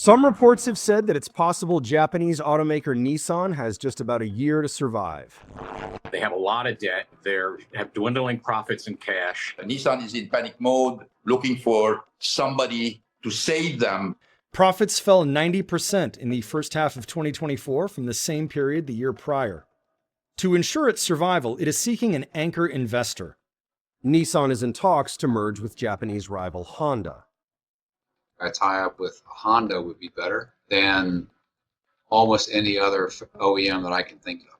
Some reports have said that it's possible Japanese automaker Nissan has just about a year to survive. They have a lot of debt. They have dwindling profits and cash. Nissan is in panic mode, looking for somebody to save them. Profits fell 90% in the first half of 2024 from the same period the year prior. To ensure its survival, it is seeking an anchor investor. Nissan is in talks to merge with Japanese rival Honda. A tie-up with Honda would be better than almost any other OEM that I can think of.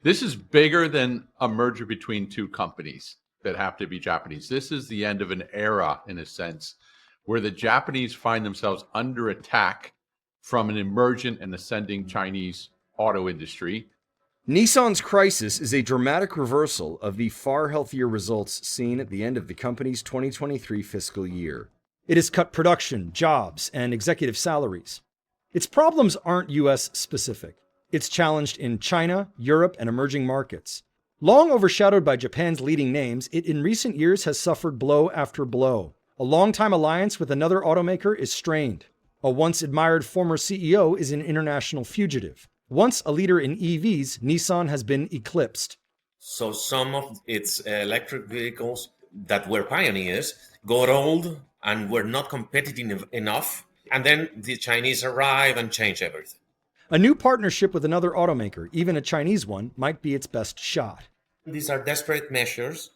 This is bigger than a merger between two companies that have to be Japanese. This is the end of an era, in a sense, where the Japanese find themselves under attack from an emergent and ascending Chinese auto industry. Nissan's crisis is a dramatic reversal of the far healthier results seen at the end of the company's 2023 fiscal year. It has cut production, jobs, and executive salaries. Its problems aren't US specific. It's challenged in China, Europe, and emerging markets. Long overshadowed by Japan's leading names, it in recent years has suffered blow after blow. A long-time alliance with another automaker is strained. A once admired former CEO is an international fugitive. Once a leader in EVs, Nissan has been eclipsed. So some of its electric vehicles that were pioneers got old and were not competitive enough. And then the Chinese arrive and change everything. A new partnership with another automaker, even a Chinese one, might be its best shot. These are desperate measures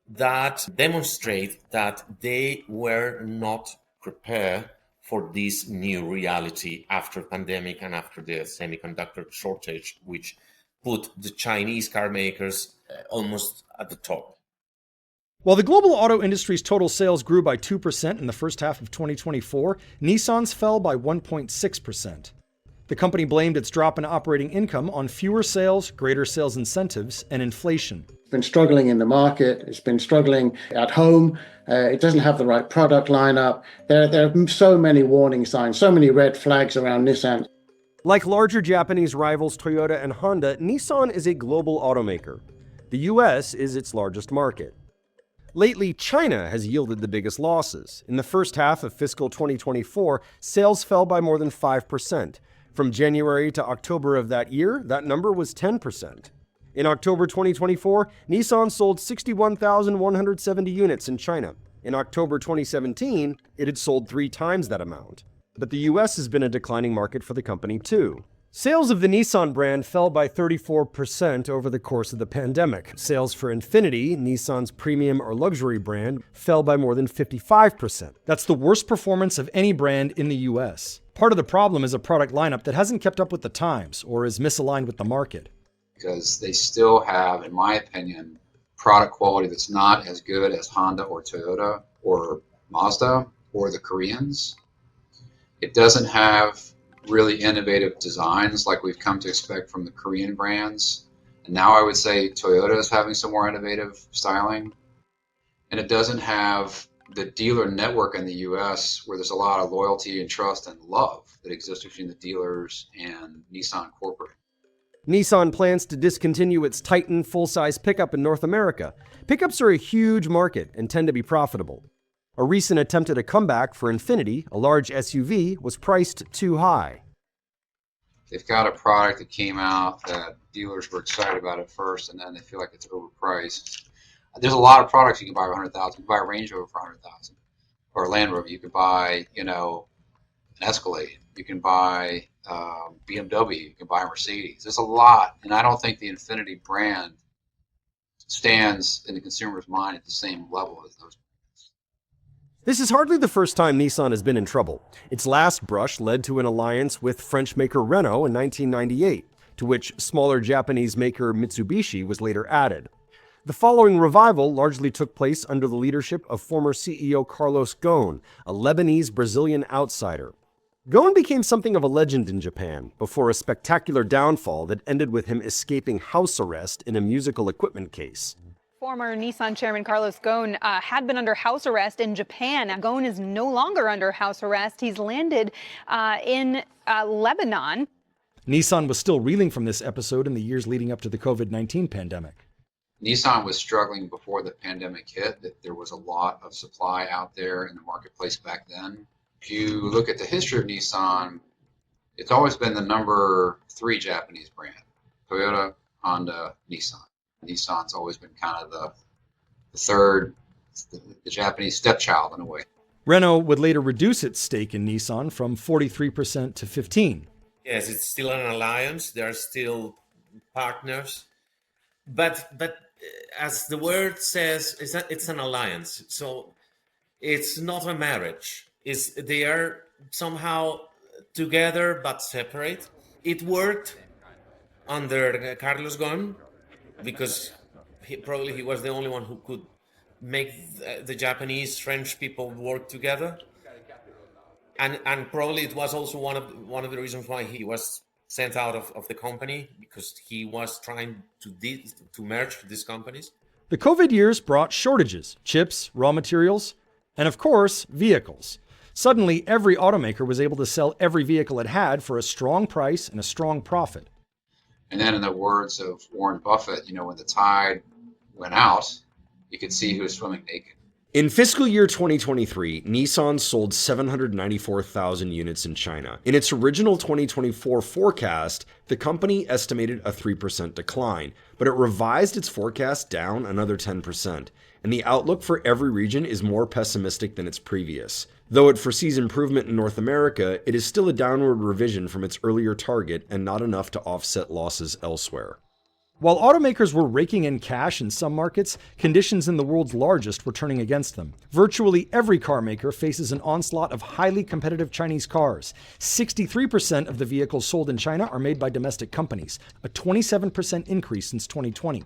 that demonstrate that they were not prepared for this new reality after pandemic and after the semiconductor shortage, which put the Chinese car makers almost at the top. While the global auto industry's total sales grew by 2% in the first half of 2024, Nissan's fell by 1.6%. The company blamed its drop in operating income on fewer sales, greater sales incentives, and inflation. It's been struggling in the market. It's been struggling at home. It doesn't have the right product lineup. There are so many warning signs, so many red flags around Nissan. Like larger Japanese rivals Toyota and Honda, Nissan is a global automaker. The US is its largest market. Lately, China has yielded the biggest losses. In the first half of fiscal 2024, sales fell by more than 5%. From January to October of that year, that number was 10%. In October 2024, Nissan sold 61,170 units in China. In October 2017, it had sold 3 times that amount. But the US has been a declining market for the company too. Sales of the Nissan brand fell by 34% over the course of the pandemic. Sales for Infiniti, Nissan's premium or luxury brand, fell by more than 55%. That's the worst performance of any brand in the US. Part of the problem is a product lineup that hasn't kept up with the times or is misaligned with the market. Because they still have, in my opinion, product quality that's not as good as Honda or Toyota or Mazda or the Koreans. It doesn't have really innovative designs like we've come to expect from the Korean brands. And now I would say Toyota is having some more innovative styling. And it doesn't have the dealer network in the US where there's a lot of loyalty and trust and love that exists between the dealers and Nissan corporate. Nissan plans to discontinue its Titan full-size pickup in North America. Pickups are a huge market and tend to be profitable. A recent attempt at a comeback for Infiniti, a large SUV, was priced too high. They've got a product that came out that dealers were excited about at first, and then they feel like it's overpriced. There's a lot of products you can buy for $100,000. You can buy a Range Rover for $100,000, or a Land Rover. You can buy, an Escalade. You can buy BMW. You can buy a Mercedes. There's a lot, and I don't think the Infiniti brand stands in the consumer's mind at the same level as those. This is hardly the first time Nissan has been in trouble. Its last brush led to an alliance with French maker Renault in 1998, to which smaller Japanese maker Mitsubishi was later added. The following revival largely took place under the leadership of former CEO Carlos Ghosn, a Lebanese-Brazilian outsider. Ghosn became something of a legend in Japan before a spectacular downfall that ended with him escaping house arrest in a musical equipment case. Former Nissan chairman Carlos Ghosn had been under house arrest in Japan. Ghosn is no longer under house arrest. He's landed in Lebanon. Nissan was still reeling from this episode in the years leading up to the COVID-19 pandemic. Nissan was struggling before the pandemic hit, that there was a lot of supply out there in the marketplace back then. If you look at the history of Nissan, it's always been the number 3 Japanese brand. Toyota, Honda, Nissan. Nissan's always been kind of the third, the Japanese stepchild in a way. Renault would later reduce its stake in Nissan from 43% to 15%. Yes, it's still an alliance. There are still partners, but as the word says, it's an alliance. So it's not a marriage. They are somehow together but separate. It worked under Carlos Ghosn because he was the only one who could make the Japanese French people work together, and probably it was also one of the reasons why he was sent out of the company, because he was trying to merge these companies. The COVID years brought shortages, chips, raw materials, and of course, vehicles. Suddenly, every automaker was able to sell every vehicle it had for a strong price and a strong profit. And then in the words of Warren Buffett, when the tide went out, you could see who was swimming naked. In fiscal year 2023, Nissan sold 794,000 units in China. In its original 2024 forecast, the company estimated a 3% decline, but it revised its forecast down another 10%. And the outlook for every region is more pessimistic than its previous. Though it foresees improvement in North America, it is still a downward revision from its earlier target and not enough to offset losses elsewhere. While automakers were raking in cash in some markets, conditions in the world's largest were turning against them. Virtually every car maker faces an onslaught of highly competitive Chinese cars. 63% of the vehicles sold in China are made by domestic companies, a 27% increase since 2020.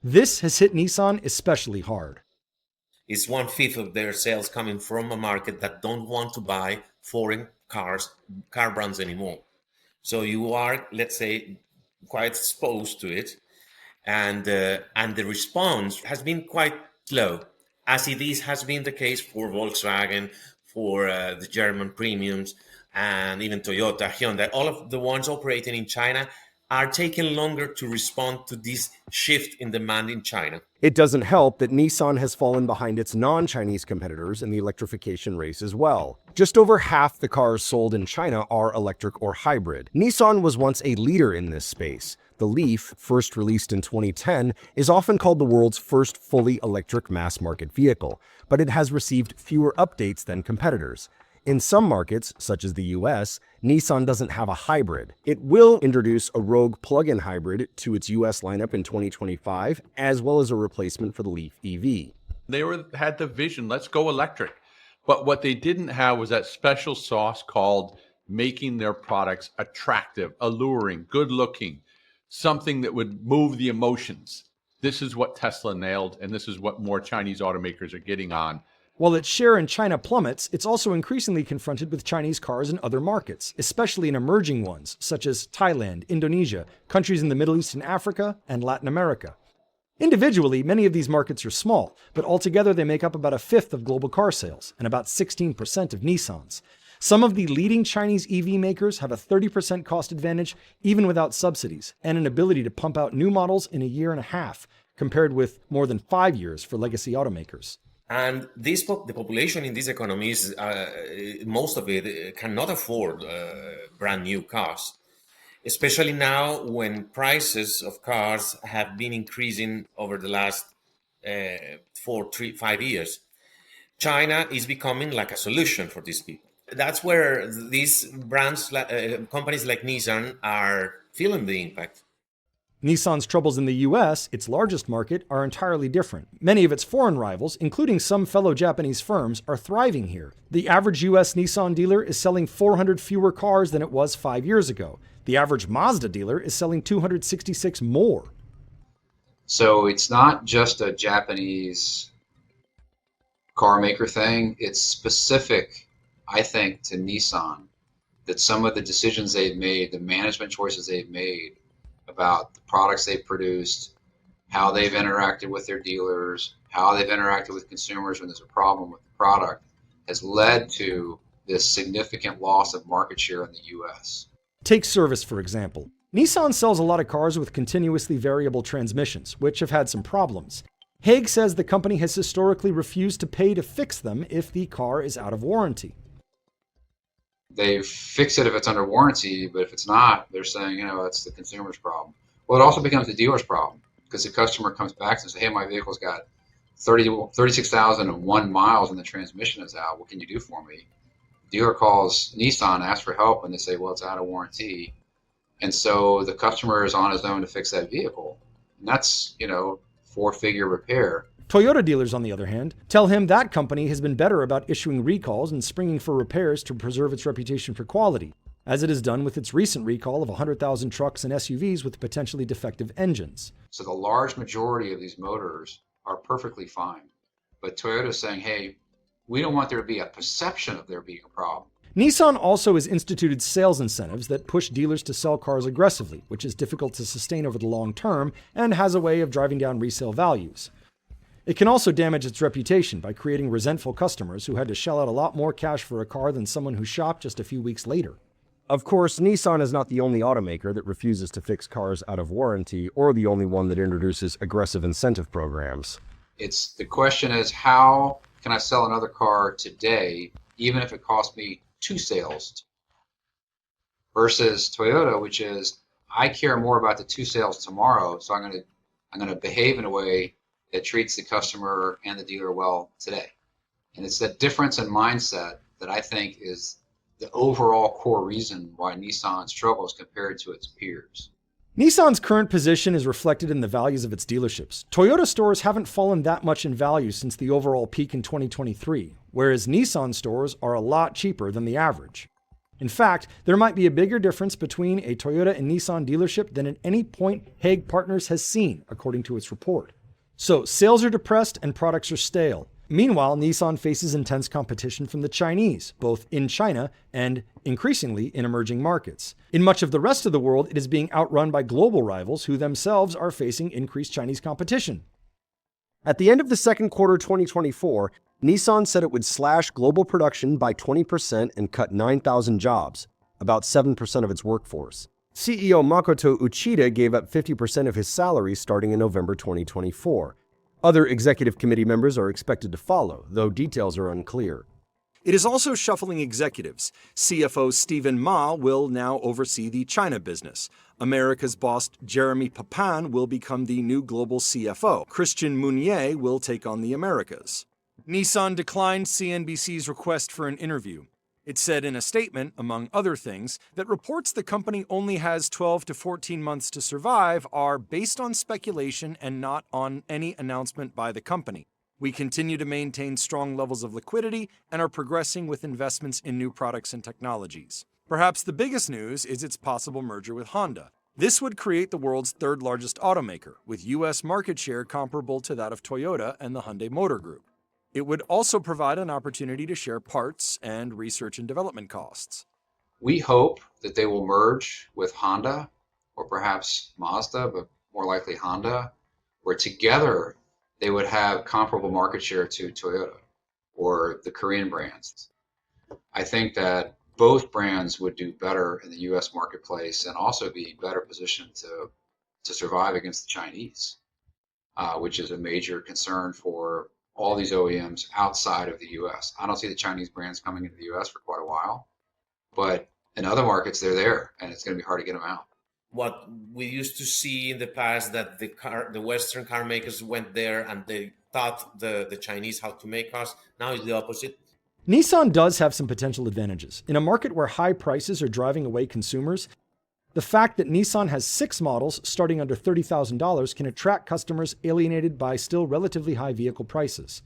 This has hit Nissan especially hard. It's 1/5 of their sales coming from a market that don't want to buy foreign car brands anymore. So you are, let's say, quite exposed to it, and the response has been quite slow, as it has been the case for Volkswagen, for the German premiums, and even Toyota, Hyundai. All of the ones operating in China are taking longer to respond to this shift in demand in China. It doesn't help that Nissan has fallen behind its non-Chinese competitors in the electrification race as well. Just over half the cars sold in China are electric or hybrid. Nissan was once a leader in this space. The Leaf, first released in 2010, is often called the world's first fully electric mass-market vehicle, but it has received fewer updates than competitors. In some markets, such as the US, Nissan doesn't have a hybrid. It will introduce a Rogue plug-in hybrid to its US lineup in 2025, as well as a replacement for the Leaf EV. They had the vision, let's go electric. But what they didn't have was that special sauce called making their products attractive, alluring, good-looking, something that would move the emotions. This is what Tesla nailed, and this is what more Chinese automakers are getting on. While its share in China plummets, it's also increasingly confronted with Chinese cars in other markets, especially in emerging ones, such as Thailand, Indonesia, countries in the Middle East and Africa, and Latin America. Individually, many of these markets are small, but altogether they make up about 1/5 of global car sales and about 16% of Nissan's. Some of the leading Chinese EV makers have a 30% cost advantage even without subsidies, and an ability to pump out new models in a year and a half, compared with more than 5 years for legacy automakers. And the population in these economies, most of it cannot afford brand new cars, especially now when prices of cars have been increasing over the last 5 years. China is becoming like a solution for these people. That's where these brands, companies like Nissan, are feeling the impact. Nissan's troubles in the US, its largest market, are entirely different. Many of its foreign rivals, including some fellow Japanese firms, are thriving here. The average US Nissan dealer is selling 400 fewer cars than it was 5 years ago. The average Mazda dealer is selling 266 more. So it's not just a Japanese car maker thing. It's specific, I think, to Nissan, that some of the decisions they've made, the management choices they've made about the products they've produced, how they've interacted with their dealers, how they've interacted with consumers when there's a problem with the product, has led to this significant loss of market share in the US. Take service, for example. Nissan sells a lot of cars with continuously variable transmissions, which have had some problems. Haig says the company has historically refused to pay to fix them if the car is out of warranty. they fix it if it's under warranty, but if it's not, they're saying, it's the consumer's problem. Well, it also becomes the dealer's problem because the customer comes back and says, hey, my vehicle's got 36,001 miles and the transmission is out. What can you do for me? Dealer calls Nissan, asks for help, and they say, well, it's out of warranty. And so the customer is on his own to fix that vehicle. And that's, four-figure repair. Toyota dealers, on the other hand, tell him that company has been better about issuing recalls and springing for repairs to preserve its reputation for quality, as it has done with its recent recall of 100,000 trucks and SUVs with potentially defective engines. So the large majority of these motors are perfectly fine. But Toyota is saying, hey, we don't want there to be a perception of there being a problem. Nissan also has instituted sales incentives that push dealers to sell cars aggressively, which is difficult to sustain over the long term and has a way of driving down resale values. It can also damage its reputation by creating resentful customers who had to shell out a lot more cash for a car than someone who shopped just a few weeks later. Of course, Nissan is not the only automaker that refuses to fix cars out of warranty or the only one that introduces aggressive incentive programs. The question is, how can I sell another car today, even if it costs me 2 sales? Versus Toyota, which is, I care more about the 2 sales tomorrow, so I'm going to behave in a way that treats the customer and the dealer well today. And it's that difference in mindset that I think is the overall core reason why Nissan struggles compared to its peers. Nissan's current position is reflected in the values of its dealerships. Toyota stores haven't fallen that much in value since the overall peak in 2023, whereas Nissan stores are a lot cheaper than the average. In fact, there might be a bigger difference between a Toyota and Nissan dealership than at any point Hague Partners has seen, according to its report. So, sales are depressed and products are stale. Meanwhile, Nissan faces intense competition from the Chinese, both in China and, increasingly, in emerging markets. In much of the rest of the world, it is being outrun by global rivals who themselves are facing increased Chinese competition. At the end of the second quarter 2024, Nissan said it would slash global production by 20% and cut 9,000 jobs, about 7% of its workforce. CEO Makoto Uchida gave up 50% of his salary starting in November 2024. Other executive committee members are expected to follow, though details are unclear. It is also shuffling executives. CFO Stephen Ma will now oversee the China business. America's boss Jeremy Papin will become the new global CFO. Christian Mounier will take on the Americas. Nissan declined CNBC's request for an interview. It said in a statement, among other things, that reports the company only has 12 to 14 months to survive are based on speculation and not on any announcement by the company. We continue to maintain strong levels of liquidity and are progressing with investments in new products and technologies. Perhaps the biggest news is its possible merger with Honda. This would create the world's third largest automaker, with U.S. market share comparable to that of Toyota and the Hyundai Motor Group. It would also provide an opportunity to share parts and research and development costs. We hope that they will merge with Honda, or perhaps Mazda, but more likely Honda, where together they would have comparable market share to Toyota or the Korean brands. I think that both brands would do better in the U.S. marketplace and also be better positioned to survive against the Chinese, which is a major concern for all these OEMs outside of the U.S. I don't see the Chinese brands coming into the U.S. for quite a while, but in other markets, they're there, and it's going to be hard to get them out. What we used to see in the past, that the Western car makers went there and they taught the Chinese how to make cars. Now it's the opposite. Nissan does have some potential advantages. In a market where high prices are driving away consumers, the fact that Nissan has 6 models starting under $30,000 can attract customers alienated by still relatively high vehicle prices.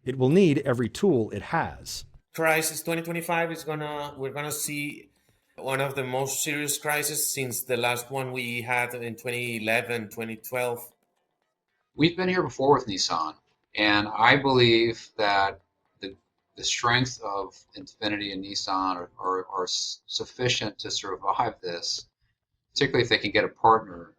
It will need every tool it has. Crisis 2025 we're gonna see one of the most serious crises since the last one we had in 2011, 2012. We've been here before with Nissan, and I believe that the strength of Infiniti and Nissan are sufficient to survive this, particularly if they can get a partner